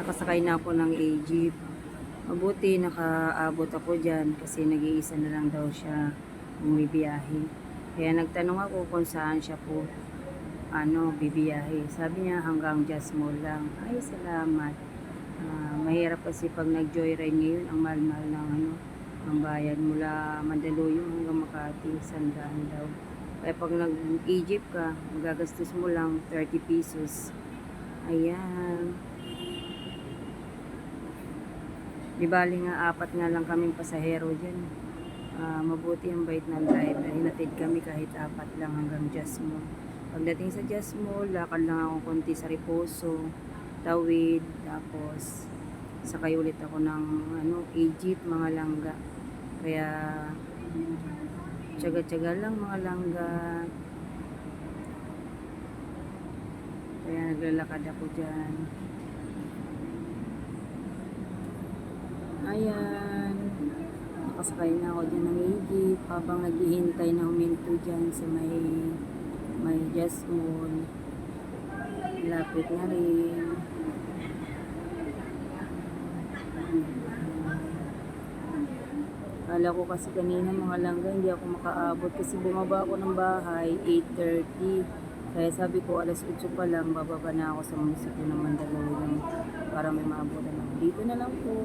nakasakay na ako ng jeep. Mabuti nakaabot ako dyan kasi nag-iisa na lang daw siya bumibiyahe. Kaya nagtanong ako kung saan siya po bibiyahe. Sabi niya hanggang Just Mall lang. Ay, salamat. Mahirap kasi pag nag-joyride ngayon, ang mahal-mahal ng ang bayad mula Mandaluyong hanggang Makati, 100 daw. Kaya pag nag-Egypt ka, magagastos mo lang 30 pesos. Ayan. Di bali nga, 4 nga lang kaming pasahero dyan. Mabuti ang bait ng driver. Hinatid kami kahit 4 lang hanggang Just Mall. Pagdating sa Just Mall, lakad lang ako konti sa Reposo, Tawid, tapos sakay ulit ako ng Egypt, mga langga. Kaya tsaga-tsaga lang mga langga. Kaya naglalakad ako dyan. Ayan, nakasakay na ako dyan ng Egypt habang naghihintay na huminto dyan sa may Just Mall. Lapit na rin. Kala ko kasi kanina mga langga hindi ako makaabot kasi bumaba ako ng bahay 8:30. Kaya sabi ko alas 8 pa lang bababa na ako sa munisipyo ng Mandaluyong para may maabutan ako. Dito na lang po.